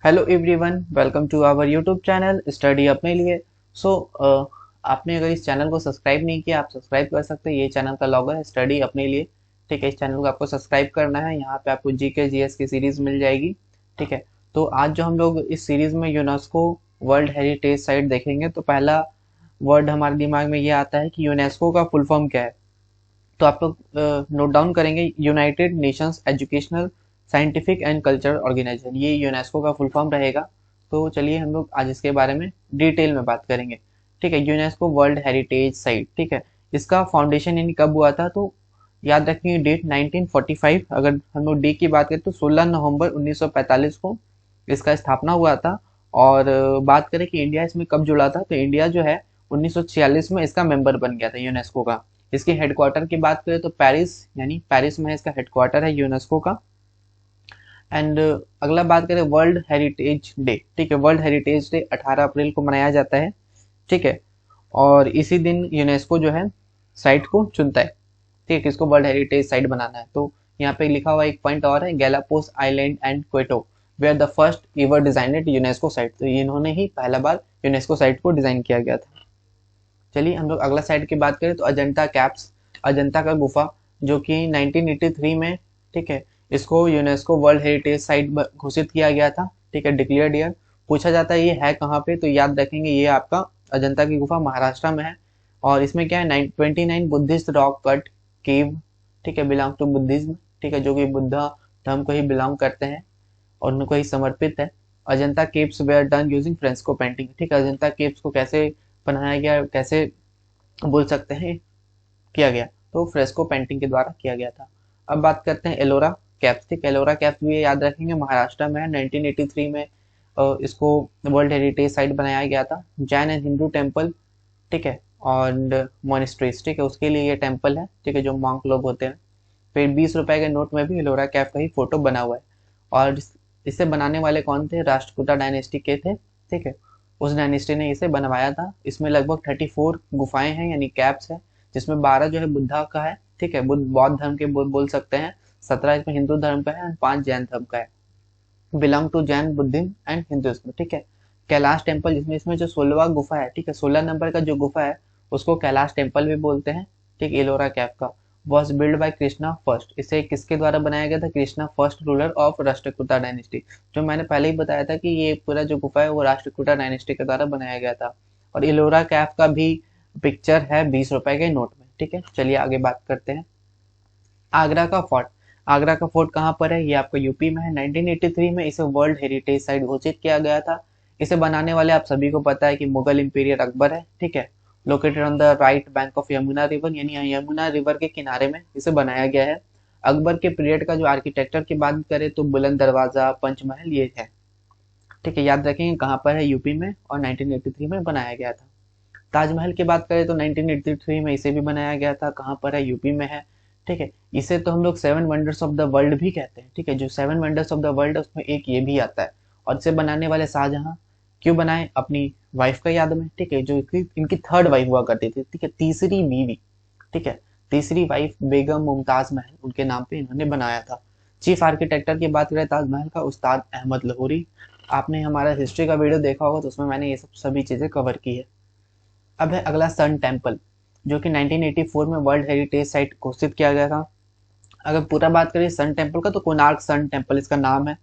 Hello everyone, welcome to our YouTube channel study अपने लिए। सो आपने अगर इस चैनल को सब्सक्राइब नहीं किया, आप सब्सक्राइब कर सकते हैं। ये चैनल का लॉगो है स्टडी अपने लिए। ठीक है, इस चैनल को आपको सब्सक्राइब करना है। यहाँ पे आपको जीके जीएस की सीरीज मिल जाएगी। ठीक है, तो आज जो हम लोग इस सीरीज में यूनेस्को वर्ल्ड हेरिटेज साइट देखेंगे, तो पहला वर्ड हमारे दिमाग में ये आता है कि यूनेस्को का फुल फॉर्म क्या है। तो आप लोग नोट डाउन करेंगे, United Nations Educational Scientific and Cultural Organization, ये यूनेस्को का फुल फॉर्म रहेगा। तो चलिए हम लोग आज इसके बारे में डिटेल में बात करेंगे। ठीक है, यूनेस्को वर्ल्ड हेरिटेज साइट। ठीक है, इसका फाउंडेशन यानी कब हुआ था, तो याद रखेंगे डेट 1945। अगर हम लोग डे की बात करें तो 16 नवंबर 1945 को इसका स्थापना हुआ था। और बात करें कि इंडिया इसमें कब जुड़ा था, तो इंडिया जो है 1946 में इसका मेंबर बन गया था यूनेस्को का। इसके हेडक्वार्टर की बात करें तो पेरिस, यानी पेरिस में इसका हेडक्वार्टर है यूनेस्को का। एंड अगला बात करें वर्ल्ड हेरिटेज डे। ठीक है, वर्ल्ड हेरिटेज डे 18 अप्रैल को मनाया जाता है। ठीक है, और इसी दिन यूनेस्को जो है साइट को चुनता है। ठीक है, किसको वर्ल्ड हेरिटेज साइट बनाना है। तो यहाँ पे लिखा हुआ एक पॉइंट और है, Galapagos island and Quito where the first ever designed UNESCO site. तो इन्होंने ही पहला बार यूनेस्को साइट को डिजाइन किया गया था। चलिए हम लोग अगला साइट की बात करें तो अजंता कैप्स, अजंता का गुफा, जो कि 1983 में, ठीक है, इसको यूनेस्को वर्ल्ड हेरिटेज साइट घोषित किया गया था। ठीक है, डिक्लेयर्ड ईयर। पूछा जाता है ये है कहाँ पे, तो याद रखेंगे ये आपका अजंता की गुफा महाराष्ट्र में है। और इसमें क्या है, 29 बुद्धिस्ट रॉक कट केव, ठीक है, बिलोंग टू बुद्धिज्म। ठीक है, जो कि बुद्धा धर्म को ही बिलोंग करते हैं और उनको ही समर्पित है। Ajanta caves were done using fresco painting. ठीक है, अजंता केव्स को कैसे बनाया गया, कैसे बोल सकते हैं किया गया, तो फ्रेस्को पेंटिंग के द्वारा किया गया था। अब बात करते हैं एलोरा कैप्स। ठीक, एलोरा कैप्स भी याद रखेंगे महाराष्ट्र में है। 1983 में इसको वर्ल्ड हेरिटेज साइट बनाया गया था। जैन एंड हिंदू टेम्पल, ठीक है, और मोनेस्ट्रीज, ठीक है, उसके लिए ये टेम्पल है। ठीक है, जो मॉन्क लोग होते हैं। फिर 20 रुपए के नोट में भी एलोरा कैप का ही फोटो बना हुआ है। और इसे बनाने वाले कौन थे, राष्ट्रकूटा डायनेस्टी के थे। ठीक है, उस डायनेस्टी ने इसे बनवाया था। इसमें लगभग 34 गुफाएं हैं यानी कैप्स है, जिसमें 12 जो है बुद्धा का है। ठीक है, बुद्ध बौद्ध धर्म के बोल सकते हैं। 17 इसमें हिंदू धर्म का है और 5 जैन धर्म का है। Belong to Jain Buddhism and Hinduism. ठीक है, कैलाश टेम्पल, जिसमें इसमें जो 16वां गुफा है, ठीक है, 16 नंबर का जो गुफा है उसको कैलाश टेम्पल भी बोलते हैं। ठीक, एलोरा कैप का was build by Krishna first. इसे किसके द्वारा बनाया गया था, Krishna first ruler of Rashtrakuta dynasty. जो मैंने पहले ही बताया था कि ये पूरा जो गुफा है वो राष्ट्रकूटा डायनेस्टी के द्वारा बनाया गया था। और एलोरा कैप का भी पिक्चर है 20 रुपए के नोट में। ठीक है, चलिए आगे बात करते हैं। आगरा का फोर्ट, आगरा का फोर्ट कहाँ पर है, ये आपका यूपी में है। 1983 में इसे वर्ल्ड हेरिटेज साइट घोषित किया गया था। इसे बनाने वाले आप सभी को पता है कि मुगल इंपीरियर अकबर है। ठीक है, located on the right bank of Yamuna river, यानी यमुना रिवर के किनारे में इसे बनाया गया है। अकबर के पीरियड का जो आर्किटेक्चर की बात करें तो बुलंद दरवाजा, पंचमहल, ये है। ठीक है, याद रखेंगे कहाँ पर है, यूपी में, और 1983 में बनाया गया था। ताजमहल की बात करें तो 1983 में इसे भी बनाया गया था। कहाँ पर है, यूपी में है। ठीक है, इसे तो हम लोग 7 वंडर्स ऑफ द वर्ल्ड भी कहते हैं। ठीक है, जो 7 वंडर्स ऑफ द वर्ल्ड है उसमें एक ये भी आता है। और इसे बनाने वाले शाहजहां क्यों बनाए, अपनी वाइफ का याद में। ठीक है, जो इनकी थर्ड वाइफ हुआ करती थी। ठीक है, तीसरी बीवी। ठीक है, तीसरी वाइफ बेगम मुमताज महल, उनके नाम पे इन्होंने बनाया था। चीफ आर्किटेक्टर की बात करें ताजमहल का, उस्ताद अहमद लाहौरी। आपने हमारा हिस्ट्री का वीडियो देखा होगा तो उसमें मैंने ये सब सभी चीजें कवर की है। अब है अगला सन टेम्पल, जो कि 1984 में वर्ल्ड हेरिटेज साइट घोषित किया गया था। अगर पूरा बात करें सन टेम्पल का तो कोणार्क सन टेम्पल इसका नाम है।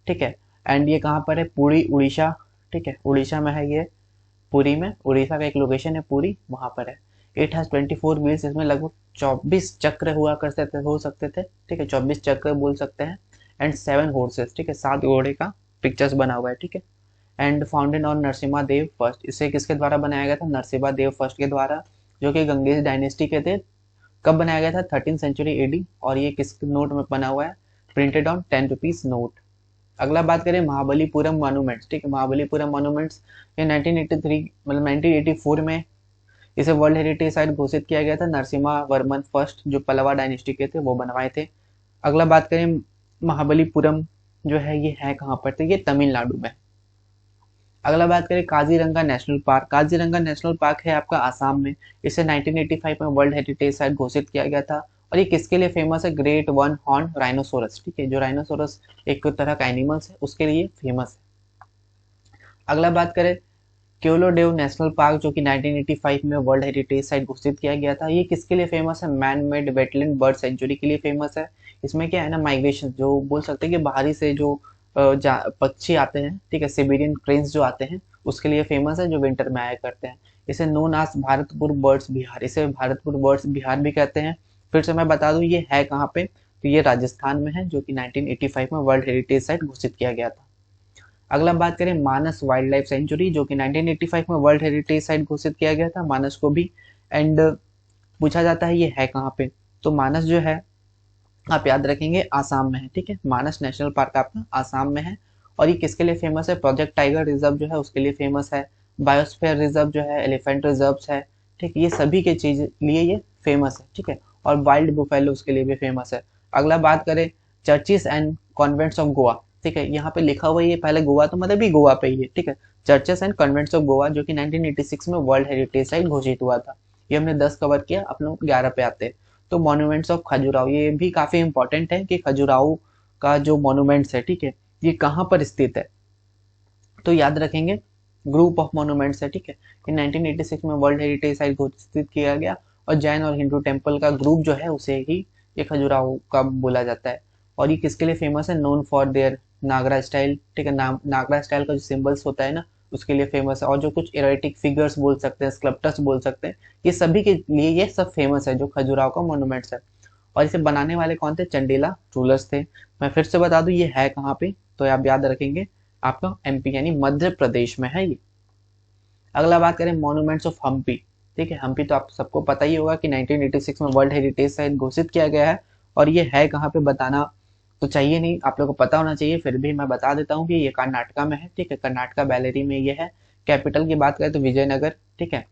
ठीक है, एंड ये कहाँ पर है, पुरी उड़ीसा। ठीक है, उड़ीसा में है ये। पुरी में, उड़ीसा का एक लोकेशन है पुरी, वहां पर है। इट हैज 24 व्हील्स, इसमें लगभग 24 चक्र हुआ करते थे, हो सकते थे। ठीक है, 24 चक्र बोल सकते हैं। एंड 7 हॉर्सेस, ठीक है, 7 घोड़े का पिक्चर्स बना हुआ है। ठीक है, and founded on Narasimha Dev first. इसे किसके द्वारा बनाया गया था, नरसिम्हा देव फर्स्ट के द्वारा, जो कि गंगेश डायनेस्टी के थे। कब बनाया गया था, 13 सेंचुरी एडी। और ये किस नोट में बना हुआ है, प्रिंटेड ऑन 10 रुपीज नोट। अगला बात करें महाबलीपुरम मॉन्यूमेंट्स। ठीक है, महाबलीपुरम मॉन्यूमेंट्स ये 1983 मतलब 1984 में इसे वर्ल्ड हेरिटेज साइट घोषित किया गया था। नरसिम्हा वर्मन फर्स्ट, जो पल्लवा डायनेस्टी के थे, वो बनवाए थे। अगला बात करें महाबलीपुरम जो है ये है कहाँ पर, तो ये तमिलनाडु में। अगला बात करें Kaziranga national park. Kaziranga national park है आपका आसाम में। इसे 1985 में वर्ल्ड हेरिटेज साइट घोषित किया गया था। और ये किसके लिए फेमस है, ग्रेट वन हॉर्न राइनोसोरस। ठीक है, जो राइनोसोरस एक तरह का एनिमल्स है उसके लिए फेमस है। अगला बात करें क्योलोडेव नेशनल पार्क, जो कि 1985 में वर्ल्ड हेरिटेज साइट घोषित किया गया था। ये किसके लिए फेमस है? Man made wetland bird sanctuary के लिए फेमस है। इसमें क्या है ना, माइग्रेशन जो बोल सकते हैं कि बाहरी से जो पक्षी आते हैं, ठीक है, सिबेरियन क्रेन्स जो आते हैं, उसके लिए फेमस है, जो विंटर में आया करते हैं। इसे known as Bharatpur birds Bihar, इसे भारतपुर बर्ड्स बिहार भी कहते हैं। फिर से मैं बता दूं ये है कहाँ पे, तो ये राजस्थान में है, जो कि 1985 में वर्ल्ड हेरिटेज साइट घोषित किया गया था। अगला हम बात करें मानस वाइल्ड लाइफ सेंचुरी, जो कि 1985 में वर्ल्ड हेरिटेज साइट घोषित किया गया था, मानस को भी। एंड पूछा जाता है ये है कहाँ पे, तो मानस जो है आप याद रखेंगे आसाम में है, ठीक है। मानस नेशनल पार्क आपका आसाम में है। और ये किसके लिए फेमस है? प्रोजेक्ट टाइगर रिजर्व जो है उसके लिए फेमस है। बायोस्फीयर रिजर्व जो है, एलिफेंट रिजर्व है, ठीक है, ये सभी के चीज लिए ये फेमस है, ठीक है। और वाइल्ड बुफेलो उसके लिए भी फेमस है। अगला बात करें churches and convents of Goa, ठीक है, यहाँ पे लिखा हुआ है ये पहले गोवा, तो मतलब ये गोवा पे ही है, ठीक है। Churches and convents of Goa, जो कि 1986 में वर्ल्ड हेरिटेज साइट घोषित हुआ था। ये हमने 10 कवर किया, आप लोग 11 पे आते हैं। तो मॉन्यूमेंट्स ऑफ खजुराहो, ये भी काफी इंपॉर्टेंट है कि खजुराहो का जो मॉन्यूमेंट्स है, ठीक है, ये कहाँ पर स्थित है, तो याद रखेंगे ग्रुप ऑफ मॉन्यूमेंट्स है, ठीक है। कि 1986 में वर्ल्ड हेरिटेज साइट घोषित किया गया, और जैन और हिंदू टेम्पल का ग्रुप जो है उसे ही ये खजुराहो का बोला जाता है। और ये किसके लिए फेमस है? Known for their Nagara style, ठीक है, नागरा स्टाइल का जो सिंबल्स होता है ना, उसके लिए फेमस है। और जो कुछ एरोटिक फिगर्स बोल सकते हैं, स्कल्प्टर्स बोल सकते हैं, ये सभी के लिए ये सब फेमस है, जो खजुराहो का मॉन्यूमेंट्स है। और इसे बनाने वाले कौन थे? चंडेला रूलर्स थे। मैं फिर से बता दूं ये है कहाँ पे, तो आप याद रखेंगे आपका एमपी यानी मध्य प्रदेश में है ये। अगला बात करें मॉन्यूमेंट्स ऑफ हम्पी, ठीक है। हम्पी तो आप सबको पता ही होगा कि 1986 में वर्ल्ड हेरिटेज साइट घोषित किया गया है। और ये है कहाँ पे बताना तो चाहिए नहीं, आप लोगों को पता होना चाहिए, फिर भी मैं बता देता हूँ कि ये कर्नाटका में है, ठीक है, कर्नाटका बैलेरी में ये है। कैपिटल की बात करें तो विजयनगर, ठीक है।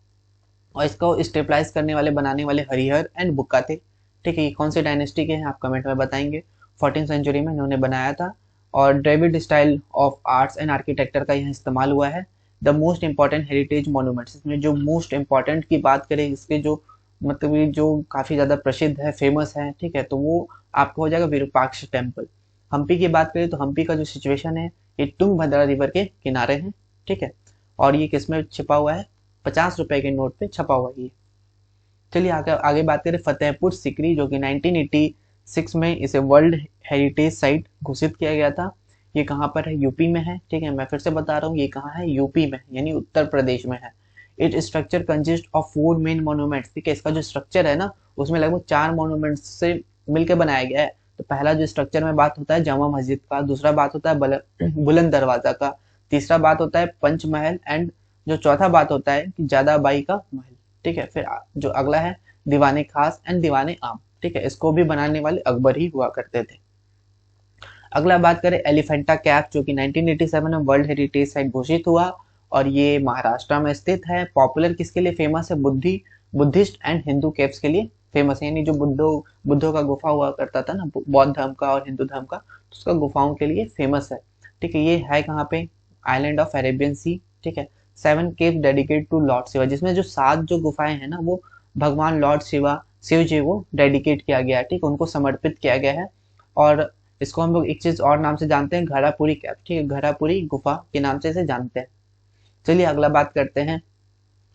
और इसको स्टेबलाइज करने वाले बनाने वाले हरिहर एंड बुक्का थे, ठीक है। ये कौन से डायनेस्टी के हैं आप कमेंट में बताएंगे। 14th सेंचुरी में इन्होंने बनाया था। और Dravid style of arts and architecture का यहाँ इस्तेमाल हुआ है। The most important heritage monuments, इसमें जो मोस्ट इंपॉर्टेंट की बात करें, इसके जो मतलब ये जो काफी ज्यादा प्रसिद्ध है, फेमस है, ठीक है, तो वो आपका हो जाएगा विरूपाक्ष टेम्पल। हम्पी की बात करें तो हम्पी का जो सिचुएशन है, ये तुंगभद्रा रिवर के किनारे है, ठीक है। और ये किसमें छिपा हुआ है? 50 रुपए के नोट पे छपा हुआ है ये। चलिए आगे आगे बात करें फतेहपुर सिकरी, जो कि 1986 में इसे वर्ल्ड हेरिटेज साइट घोषित किया गया था। ये कहाँ पर है? यूपी में है, ठीक है। मैं फिर से बता रहा हूँ ये कहाँ है? यूपी में, यानी उत्तर प्रदेश में है। It structure consist of 4 main monuments, ठीक है। इसका जो स्ट्रक्चर है ना, उसमें लगभग 4 मॉन्यूमेंट्स से मिलकर बनाया गया है। तो पहला जो स्ट्रक्चर में बात होता है जामा मस्जिद का, दूसरा बात होता है बुलंद दरवाजा का, तीसरा बात होता है पंचमहल, एंड जो चौथा बात होता है कि जादाबाई का महल, ठीक है। फिर जो अगला है दीवाने खास एंड दीवाने आम, ठीक है, इसको भी बनाने वाले अकबर ही हुआ करते थे। अगला बात करें एलिफेंटा कैफ, जो कि 1987 में वर्ल्ड हेरिटेज साइट घोषित हुआ। और ये महाराष्ट्र में स्थित है। पॉपुलर किसके लिए फेमस है? बुद्धिस्ट एंड हिंदू केव्स के लिए फेमस है, यानी जो बुद्धों का गुफा हुआ करता था ना, बौद्ध धर्म का और हिंदू धर्म का, तो उसका गुफाओं के लिए फेमस है, ठीक है। ये है कहाँ पे? आइलैंड ऑफ अरेबियन सी, ठीक है। 7 केव डेडिकेट टू लॉर्ड शिवा, जिसमें जो 7 जो गुफाएं हैं ना, वो भगवान लॉर्ड शिव जी को डेडिकेट किया गया है, ठीक है, उनको समर्पित किया गया है। और इसको हम लोग एक चीज और नाम से जानते हैं, घरापुरी कैफ, ठीक है, घरापुरी गुफा के नाम से इसे जानते हैं। चलिए अगला बात करते हैं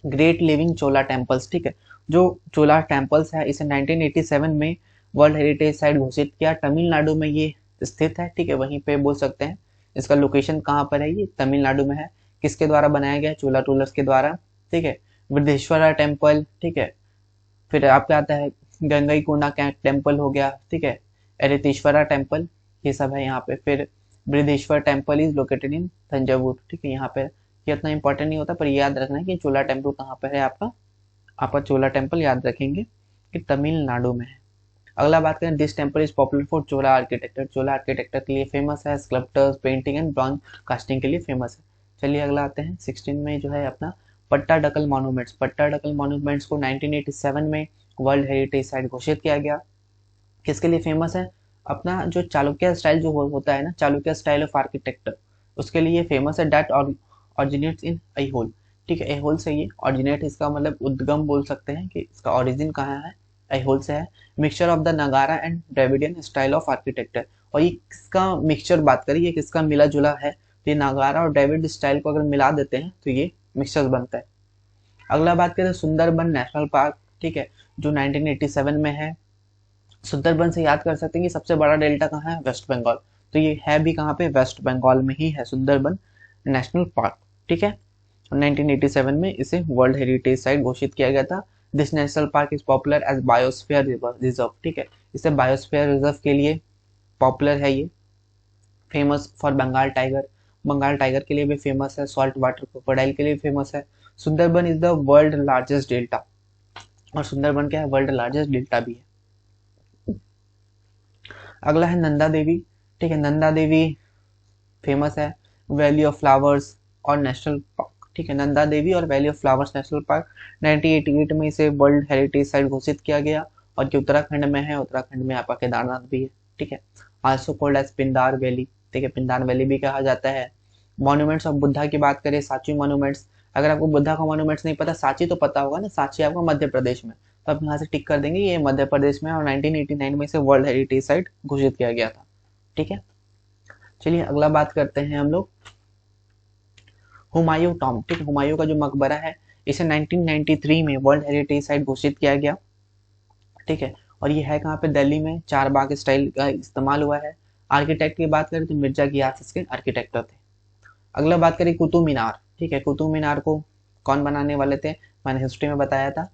ग्रेट लिविंग चोला टेम्पल्स, ठीक है। जो चोला टेम्पल्स है, इसे 1987 में वर्ल्ड हेरिटेज साइट घोषित किया। तमिलनाडु में ये स्थित है, ठीक है, वहीं पे बोल सकते हैं। इसका लोकेशन कहाँ पर है? ये तमिलनाडु में है। किसके द्वारा बनाया गया? चोला रूलर्स के द्वारा, ठीक है। वृद्धेश्वरा टेम्पल, ठीक है। फिर आपका आता है गंगई कोना टेम्पल हो गया, ठीक है। एरेतेश्वरा टेम्पल, ये सब है यहाँ पे। फिर Brihadeshwara temple is located in Thanjavur, ठीक है। यहाँ पे ये इतना इंपॉर्टेंट नहीं होता, पर याद रखना है कि चोला टेम्पल कहाँ पर है आपका चोला टेम्पल याद रखेंगे कि तमिलनाडु में है। अगला बात करें this temple is popular for Chola architecture, Chola architecture के लिए फेमस है। Sculptors, painting and bronze casting के लिए फेमस है। चलिए अगला आते हैं 16 में जो है अपना पट्टाडकल मॉन्यूमेंट्स। पट्टाडकल मॉन्यूमेंट्स को 1987 में वर्ल्ड हेरिटेज साइट घोषित किया गया। किसके लिए फेमस है? अपना जो चालुक्य स्टाइल जो होता है ना, चालुक्य स्टाइल ऑफ आर्किटेक्चर, उसके लिए फेमस है। डैट ऑरिजिनेट्स इन ऐहोल, ठीक है, ऐहोल से ये ऑरिजिनेट, इसका मतलब उद्गम बोल सकते हैं कि इसका ओरिजिन कहाँ है, ऐहोल से है। मिक्सचर ऑफ द नगारा and Dravidian style of architecture, और ये किसका मिक्सचर बात करें, ये किसका मिला जुला है? तो ये नागारा और द्रविड़ स्टाइल को अगर मिला देते हैं तो ये मिक्सचर बनता है। अगला बात करें सुंदरबन नेशनल पार्क, ठीक है, जो 1987 में है। सुंदरबन से याद कर सकते हैं कि सबसे बड़ा डेल्टा कहाँ है, वेस्ट बंगाल। तो ये है भी कहाँ पे, वेस्ट बंगाल में ही है सुंदरबन नेशनल पार्क, ठीक है। 1987 में इसे वर्ल्ड हेरिटेज साइट घोषित किया गया था। This national park is popular as biosphere reserve, ठीक है, इसे बायोस्फीयर रिजर्व के लिए पॉपुलर है ये। Famous for Bengal tiger, Bengal tiger के लिए भी फेमस है, सॉल्ट वाटर क्रोकोडाइल के लिए फेमस है। Sundarban is the world largest delta, और सुंदरबन क्या है, वर्ल्ड लार्जेस्ट डेल्टा भी है। अगला है नंदा देवी, ठीक है, नंदा देवी फेमस है, वैली ऑफ फ्लावर्स और नेशनल पार्क, ठीक है, नंदा देवी और valley of flowers national park 1988 में इसे वर्ल्ड हेरिटेज साइट घोषित किया गया, और जो उत्तराखंड में है, उत्तराखंड में आपका केदारनाथ भी है, ठीक है। Also called as Pindar valley, ठीक है, पिंडार वैली भी कहा जाता है। मॉन्यूमेंट्स ऑफ बुद्धा की बात करें, सांची मॉन्यूमेंट्स, अगर आपको बुद्धा का मॉन्यूमेंट्स नहीं पता, सांची तो पता होगा ना, सांची आपको मध्य प्रदेश में, तो आप यहाँ से टिक कर देंगे ये मध्य प्रदेश में, और 1989 में इसे वर्ल्ड हेरिटेज साइट घोषित किया गया था, ठीक है। चलिए अगला बात करते हैं हम लोग हुमायूं टॉम, ठीक है, हुमायूं का जो मकबरा है इसे 1993 में वर्ल्ड हेरिटेज साइट घोषित किया गया, ठीक है, और ये है कहाँ पे, दिल्ली में, चार बाग स्टाइल का इस्तेमाल हुआ है। आर्किटेक्ट की बात करें तो मिर्जा गियास इसके आर्किटेक्टर थे। अगला बात करें कुतुब मीनार, ठीक है, कुतुब मीनार को कौन बनाने वाले थे, मैंने हिस्ट्री में बताया था,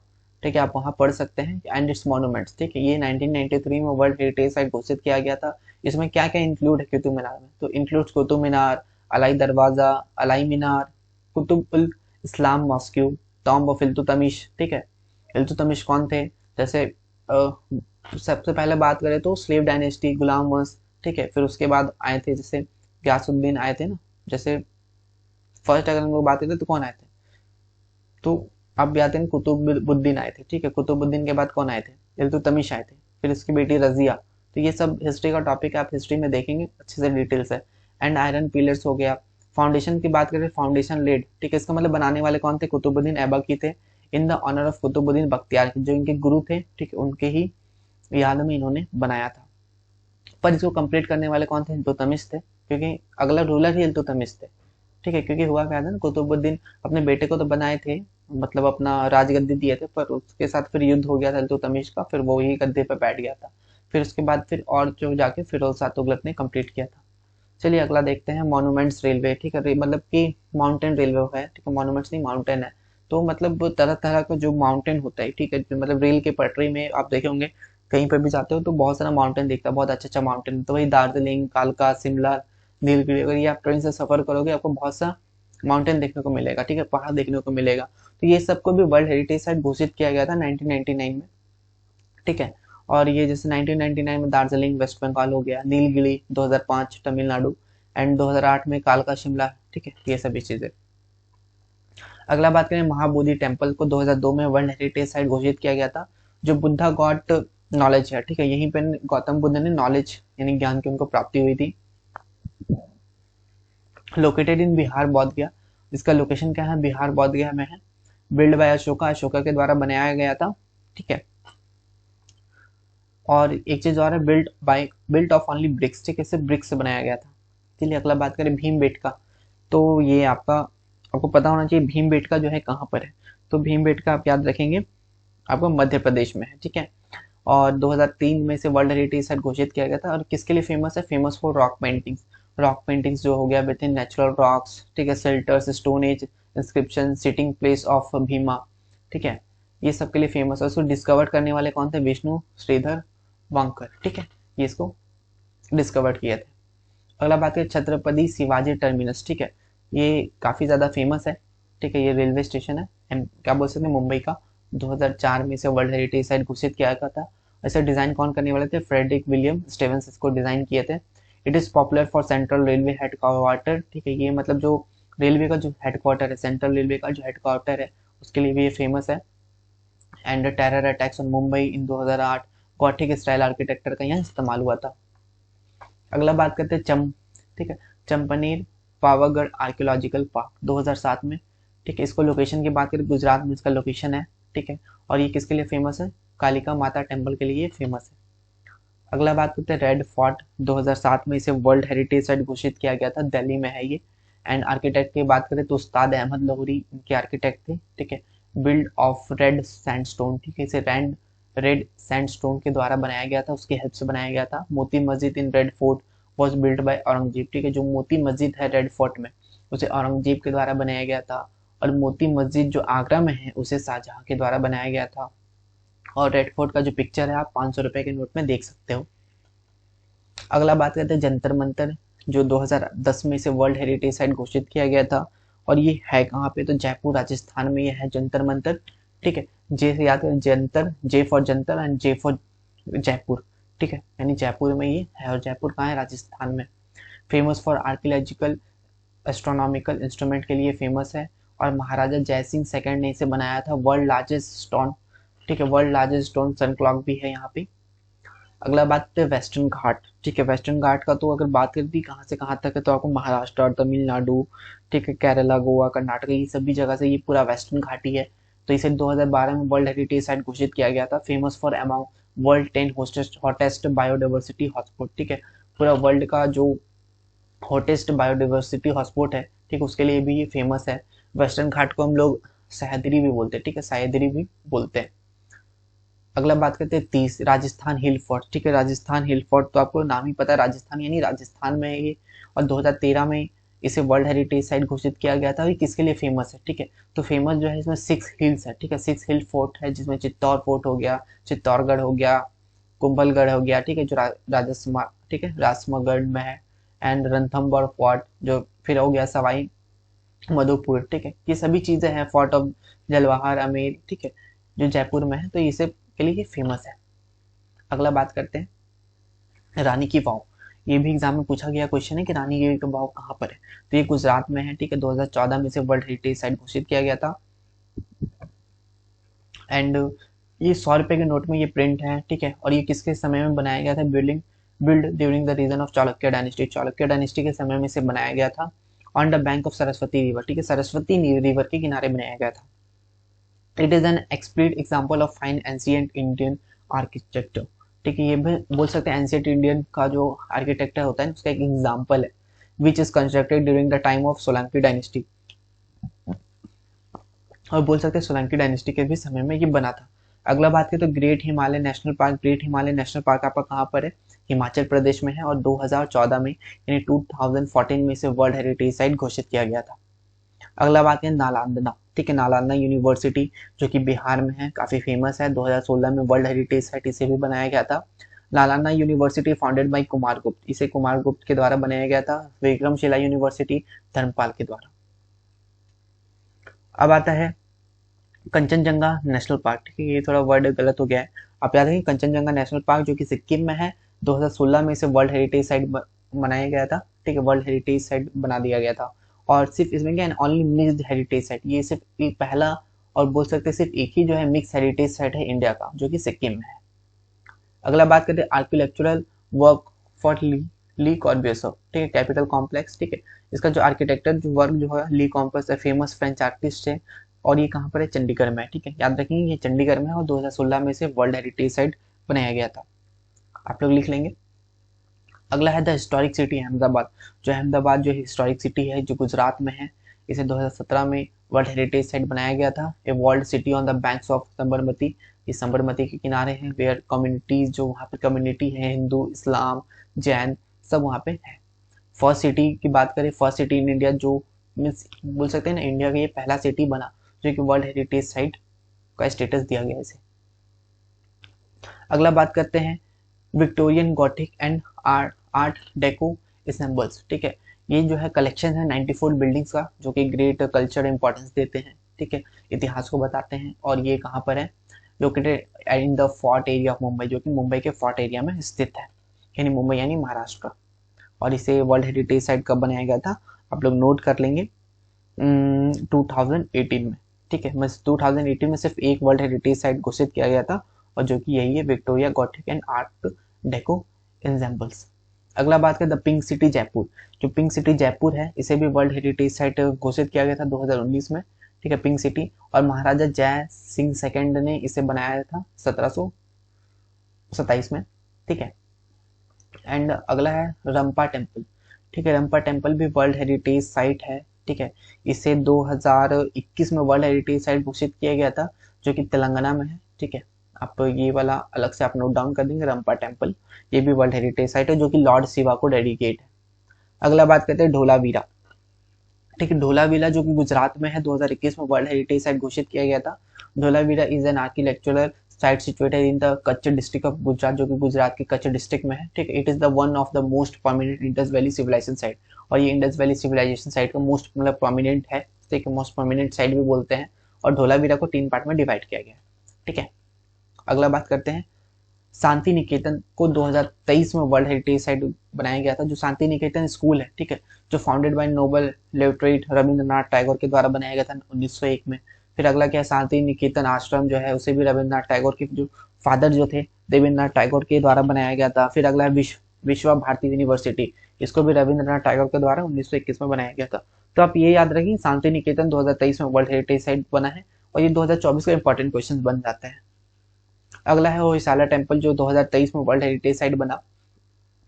ठीक है, आप वहाँ पढ़ सकते हैं। एंड इट्स मॉन्यूमेंट्स, ठीक है, ये 1993 में वर्ल्ड हेरिटेज साइट घोषित किया गया था। इसमें क्या क्या इंक्लूड है कुतुब मीनार में, तो इंक्लूड्स कुतुब मीनार, अलाई दरवाजा, अलाई मीनार, Qutub ul Islam mosque, tomb of Iltutmish, ठीक है, इल्तुतमिश कौन थे, जैसे सबसे पहले बात करें तो स्लेव डायनेस्टी, गुलाम वंश, ठीक है, फिर उसके बाद आए थे जैसे गयासुद्दीन आए थे ना, जैसे फर्स्ट अगर हम लोग बात करें तो कौन आए थे, तो अब आते हैं कुतुबुद्दीन आए थे, ठीक है, कुतुबुद्दीन के बाद कौन आए थे, इल्तुतमिश आए थे, फिर उसकी बेटी रजिया। तो ये सब हिस्ट्री का टॉपिक है, आप हिस्ट्री में देखेंगे अच्छे से डिटेल से। एंड आयरन पिलर्स हो गया। फाउंडेशन की बात करें, फाउंडेशन लेड, ठीक है, इसका मतलब बनाने वाले कौन थे, कुतुबुद्दीन ऐबकी थे, in the honour of Qutbuddin Bakhtiyar, जो इनके गुरु थे, ठीक है, उनके ही याद में इन्होंने बनाया था। पर इसको कंप्लीट करने वाले कौन थे, इल्तुतमिश थे, क्योंकि अगला रूलर ही इल्तुतमिश थे, ठीक है, क्योंकि हुआ क्या था ना, कुतुबुद्दीन अपने बेटे को तो बनाए थे, मतलब अपना राजगद्दी दिए थे, पर उसके साथ फिर युद्ध हो गया था इल्तुतमिश का, फिर वो ही गद्दे पर बैठ गया था। फिर उसके बाद फिर और जो जाके फिरोज शाह तुगलक ने कंप्लीट किया था। चलिए अगला देखते हैं मॉन्यूमेंट्स रेलवे, ठीक है, मतलब कि माउंटेन रेलवे है, ठीक है, मॉन्यूमेंट्स नहीं माउंटेन है, तो मतलब तरह तरह का जो माउंटेन होता है, ठीक है, मतलब रेल के पटरी में आप देखे होंगे कहीं पर भी जाते हो तो बहुत सारा माउंटेन दिखता है, बहुत अच्छा अच्छा माउंटेन, तो वही दार्जिलिंग, कालका, शिमला, नीलगिरी, अगर ये आप ट्रेन से सफर करोगे आपको बहुत सा माउंटेन देखने को मिलेगा, ठीक है, पहाड़ देखने को मिलेगा। तो ये सबको भी वर्ल्ड हेरिटेज साइट घोषित किया गया था 1999 में, ठीक है। और ये जैसे 1999 में दार्जिलिंग वेस्ट बंगाल हो गया, नीलगिरी 2005 तमिलनाडु, एंड 2008 में कालका शिमला, ठीक है, ये सभी चीजें। अगला बात करें महाबोधि टेम्पल को 2002 में वर्ल्ड हेरिटेज साइट घोषित किया गया था, जो बुद्धा गॉट नॉलेज है, ठीक है, यहीं पे गौतम बुद्ध ने नॉलेज यानी ज्ञान की उनको प्राप्ति हुई थी। लोकेटेड इन बिहार बोध गया, इसका लोकेशन क्या है, बिहार बोध गया में है। बिल्ड बाय अशोका, अशोका के द्वारा बनाया गया था, ठीक है। और एक चीज और है, बिल्ट ऑफ ओनली ब्रिक्स, ठीक है, सिर्फ ब्रिक्स से बनाया गया था। चलिए अगला बात करें भीमबेटका, तो ये आपको पता होना चाहिए भीमबेटका जो है कहाँ पर है, तो भीमबेटका आप याद रखेंगे आपको मध्य प्रदेश में है, ठीक है। और 2003 में से वर्ल्ड हेरिटेज साइट घोषित किया गया था, और किसके लिए फेमस है, famous for rock paintings, rock paintings जो हो गया विद इन नेचुरल रॉक्स, ठीक है, shelters, stone age inscription, sitting place of Bhima, ठीक है, ये सब के लिए फेमस है। उसको डिस्कवर करने वाले कौन थे, विष्णु श्रीधर वांकर, ठीक है, ये इसको डिस्कवर किए थे। अगला बात है छत्रपति शिवाजी टर्मिनस, ठीक है, ये काफी ज्यादा फेमस है, ठीक है, ये रेलवे स्टेशन है, एंड क्या बोल सकते हैं मुंबई का, 2004 में से वर्ल्ड हेरिटेज साइट घोषित किया गया था। ऐसे डिजाइन कौन करने वाले थे, फ्रेडरिक विलियम स्टेवेंस इसको डिजाइन किए थे। It is popular for central railway headquarter, ठीक है, ये मतलब जो रेलवे का जो हेडक्वार्टर है, सेंट्रल रेलवे का जो हेडक्वार्टर है उसके लिए भी ये फेमस है। And terror attacks on Mumbai in 2008, Gothic style architecture का यहाँ इस्तेमाल हुआ था। अगला बात करते हैं ठीक है, चंपनेर पावागढ़ आर्कियोलॉजिकल पार्क 2007 में, ठीक है, इसको लोकेशन की बात करें गुजरात में इसका लोकेशन है, ठीक है, और ये किसके लिए फेमस है, कालिका माता टेम्पल के लिए फेमस है। अगला बात करते हैं रेड फोर्ट, 2007 में इसे वर्ल्ड हेरिटेज साइट घोषित किया गया था, दिल्ली में है ये, एंड आर्किटेक्ट की बात करें तो उस्ताद अहमद लाहौरी इनके आर्किटेक्ट थे, ठीक है। बिल्ड ऑफ रेड सैंडस्टोन, ठीक है, इसे रेड सैंडस्टोन के द्वारा बनाया गया था, उसकी हेल्प से बनाया गया था। Moti Masjid in red fort was build by Aurangzeb, ठीक है, जो मोती मस्जिद है रेड फोर्ट में उसे औरंगजेब के द्वारा बनाया गया था। और मोती मस्जिद जो आगरा में है उसे शाहजहां के द्वारा बनाया गया था। और रेड फोर्ट का जो पिक्चर है आप 500 रुपए के नोट में देख सकते हो। अगला बात करते हैं जंतर मंतर, जो 2010 में इसे वर्ल्ड हेरिटेज साइट घोषित किया गया था। और ये है कहाँ पे, तो जयपुर राजस्थान में ये है जंतर मंतर, ठीक है। जे से याद करें, Jantar, J for Jantar and J for Jaipur, ठीक है, यानी जयपुर में ये है। और जयपुर कहाँ है, राजस्थान में। Famous for archaeological astronomical instrument के लिए फेमस है। और महाराजा जयसिंह सेकंड ने इसे बनाया था। वर्ल्ड लार्जेस्ट स्टोन, ठीक है, वर्ल्ड लार्जेस्ट स्टोन सन क्लॉक भी है यहाँ पे। अगला बात करते हैं वेस्टर्न घाट, ठीक है। वेस्टर्न घाट का तो अगर बात करती कहाँ से कहाँ तक है तो आपको महाराष्ट्र और तमिलनाडु, ठीक है, केरला, गोवा, कर्नाटक, ये सभी जगह से ये पूरा वेस्टर्न घाट ही है। तो इसे 2012 में वर्ल्ड हेरिटेज साइट घोषित किया गया था। Famous for among world 10 hottest biodiversity hotspot, ठीक है, पूरा वर्ल्ड का जो हॉटेस्ट बायोडाइवर्सिटी हॉटस्पॉट है, ठीक है, उसके लिए भी ये फेमस है। वेस्टर्न घाट को हम लोग सह्याद्री भी बोलते हैं, ठीक है, सह्याद्री भी बोलते हैं। अगला बात करते हैं 30 राजस्थान हिल फोर्ट, ठीक है। राजस्थान हिल फोर्ट तो आपको नाम ही पता है, राजस्थान यानी राजस्थान में है ये। और 2013 में इसे वर्ल्ड हेरिटेज साइट घोषित किया गया था। ये किसके लिए फेमस है, ठीक है, तो फेमस जो है इसमें 6 हिल्स है, ठीक है, 6 हिल फोर्ट है, जिसमें चित्तौड़ फोर्ट हो गया, चित्तौड़गढ़ हो गया, कुंभलगढ़ हो गया, ठीक है, जो राजस्थान, ठीक है, राजमगढ़ में है। एंड रणथंबोर फोर्ट जो फिर हो गया सवाई मधोपुर, ठीक है, ये सभी चीजें हैं। फोर्ट ऑफ जलवाहर आमेर, ठीक है, जो जयपुर में है, तो इसे के लिए फेमस है। अगला बात करते हैं रानी की वाव। ये भी एग्जाम में पूछा गया क्वेश्चन है कि रानी की वाव कहाँ पर है, तो ये गुजरात में है, ठीक है। 2014 में इसे वर्ल्ड हेरिटेज साइट घोषित किया गया था। एंड ये 100 रुपए के नोट में ये प्रिंट है, ठीक है। और ये किसके समय में बनाया गया था, build during the reign of Chalukya dynasty, Chalukya dynasty के समय में इसे बनाया गया था। On the bank of Saraswati river, ठीक है, सरस्वती रिवर के किनारे बनाया गया था। It is an explicit example of fine ancient Indian architecture, ठीक है, ये भी बोल सकते हैं एंशियंट इंडियन का जो आर्किटेक्चर होता है उसका एक एग्जाम्पल है। Which is constructed during the time of Solanki dynasty, और बोल सकते हैं सोलंकी डायनेस्टी के भी समय में ये बना था। अगला बात करें तो great Himalaya national park, great Himalaya national park आपका कहाँ पर है, हिमाचल प्रदेश में है। और 2014 में यानी 2014 में इसे वर्ल्ड हेरिटेज साइट घोषित किया गया था। अगला बात है नालंदा, ठीक है, नालंदा यूनिवर्सिटी जो कि बिहार में है, काफी फेमस है। 2016 में वर्ल्ड हेरिटेज साइट इसे भी बनाया गया था। Nalanda university founded by Kumar गुप्त, इसे कुमार गुप्त के द्वारा बनाया गया था। विक्रमशिला यूनिवर्सिटी धर्मपाल के द्वारा। अब आता है कंचनजंगा नेशनल पार्क, ठीक है, ये थोड़ा वर्ड गलत हो गया है। आप याद रखें कंचनजंगा नेशनल पार्क जो कि सिक्किम में है। 2016 में इसे वर्ल्ड हेरिटेज साइट बनाया गया था, ठीक है, वर्ल्ड हेरिटेज साइट बना दिया गया था। और सिर्फ इसमें क्या है, ओनली मिक्स्ड हेरिटेज साइट, ये सिर्फ एक पहला और बोल सकते हैं सिर्फ एक ही जो है मिक्स हेरिटेज साइट है इंडिया का, जो कि सिक्किम में है। अगला बात करते हैं आर्कियोलॉजिकल वर्क फॉर ली कॉर्ब्यूसियर, ठीक है, कैपिटल कॉम्प्लेक्स, ठीक है, इसका जो आर्किटेक्चर जो वर्क जो है ली कॉम्प्लेक्स है, फेमस फ्रेंच आर्टिस्ट है। और ये कहाँ पर है, चंडीगढ़ में है, ठीक है, याद रखेंगे ये चंडीगढ़ में है। और 2016 में इसे वर्ल्ड हेरिटेज साइट बनाया गया था, आप लोग लिख लेंगे। अगला है द हिस्टोरिक सिटी अहमदाबाद, जो अहमदाबाद जो हिस्टोरिक सिटी है जो गुजरात में है, इसे 2017 में वर्ल्ड हेरिटेज साइट बनाया गया था। A world city on the banks of Sabarmati, ये साबरमती के किनारे हैं। वेयर कम्युनिटीज, जो वहाँ पे कम्युनिटी है, हिंदू, इस्लाम, जैन, सब वहाँ पे है। फर्स्ट सिटी की बात करें, फर्स्ट सिटी इन इंडिया जो मीन्स बोल सकते हैं ना इंडिया का ये पहला सिटी बना जो कि वर्ल्ड हेरिटेज साइट का स्टेटस दिया गया इसे। अगला बात करते हैं Victorian gothic and art deco ensembles, ठीक है, ये जो है कलेक्शन है 94 बिल्डिंग्स का जो कि ग्रेट कल्चर इंपॉर्टेंस देते हैं, ठीक है, इतिहास को बताते हैं। और ये कहाँ पर है, located in the fort area of Mumbai, जो कि मुंबई के फोर्ट एरिया में स्थित है, यानी मुंबई यानी महाराष्ट्र। और इसे वर्ल्ड हेरिटेज साइट कब बनाया गया था, आप लोग नोट कर लेंगे 2018 में, ठीक है, बस 2018 में सिर्फ एक वर्ल्ड हेरिटेज साइट घोषित किया गया था, और जो कि यही है Victoria gothic and art deco ensembles. अगला बात करें द पिंक सिटी जयपुर, जो पिंक सिटी जयपुर है इसे भी वर्ल्ड हेरिटेज साइट घोषित किया गया था 2019 में, ठीक है, पिंक सिटी। और महाराजा जय सिंह सेकंड ने इसे बनाया था 1727 में, ठीक है। एंड अगला है रंपा टेम्पल, ठीक है। रंपा टेम्पल भी वर्ल्ड हेरिटेज साइट है। ठीक है, इसे 2021 में वर्ल्ड हेरिटेज साइट घोषित किया गया था, जो कि तेलंगाना में है। ठीक है, आप ये वाला अलग से आप नोट डाउन कर देंगे, रंपा टेम्पल ये भी वर्ल्ड हेरिटेज साइट है, जो कि लॉर्ड शिवा को डेडिकेट है। अगला बात करते हैं ढोलावीरा। ठीक है, ढोलावीरा जो कि गुजरात में है, 2021 में वर्ल्ड हेरिटेज साइट घोषित किया गया था। Dholavira is an architectural site situated in the Kutch district of Gujarat, जो कि गुजरात के कच्छ डिस्ट्रिक्ट में है। ठीक है, it is the one of the most prominent Indus valley civilization site, और ये इंडस वैली सिविलाइजेशन साइट का मोस्ट मतलब प्रोमिनेंट है। ठीक है, मोस्ट प्रोमिनेंट साइट भी बोलते हैं। और ढोलावीरा को 3 पार्ट में डिवाइड किया गया है। ठीक है, अगला बात करते हैं शांति निकेतन को 2023 में वर्ल्ड हेरिटेज साइट बनाया गया था, जो शांति निकेतन स्कूल है। ठीक है, जो founded by Nobel laureate Rabindranath Tagore के द्वारा बनाया गया था 1901 में। फिर अगला क्या है, शांति निकेतन आश्रम जो है उसे भी रविंद्रनाथ टैगोर के जो फादर जो थे देवेंद्रनाथ टैगोर के द्वारा बनाया गया था। फिर अगला विश्वा भारती यूनिवर्सिटी, इसको भी रविंद्रनाथ टैगोर के द्वारा 1921 में बनाया गया था। तो आप ये याद रखिए, शांति निकेतन 2023 में वर्ल्ड हेरिटेज साइट बना है, और ये 2024 का इंपॉर्टेंट क्वेश्चन बन जाता है। अगला है होयसाला टेम्पल, जो 2023 में वर्ल्ड हेरिटेज साइट बना।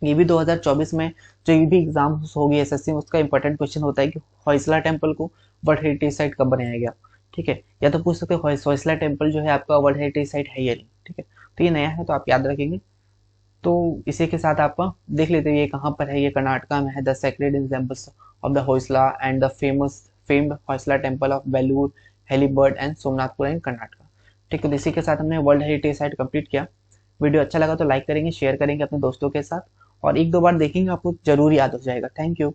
ये भी 2024 में जो ये भी एग्जाम होगी एसएससी में, उसका इंपॉर्टेंट क्वेश्चन होता है कि होयसला टेम्पल को वर्ल्ड हेरिटेज साइट कब बनाया गया। ठीक है, या तो पूछ सकते हैं होयसला टेम्पल जो है आपका वर्ल्ड हेरिटेज साइट है या नहीं। ठीक है, तो ये नया है तो आप याद रखेंगे। तो इसी के साथ आप देख लेते हैं ये कहाँ पर है। ये कर्नाटका में है, the sacred examples of the Hoysala and the famed Hoysala temple of Belur, Halebid and Somnathpur in Karnataka. ठीक है, तो इसी के साथ हमने वर्ल्ड हेरिटेज साइट कंप्लीट किया। वीडियो अच्छा लगा तो लाइक करेंगे, शेयर करेंगे अपने दोस्तों के साथ, और 1-2 बार देखेंगे, आपको जरूर याद हो जाएगा। Thank you.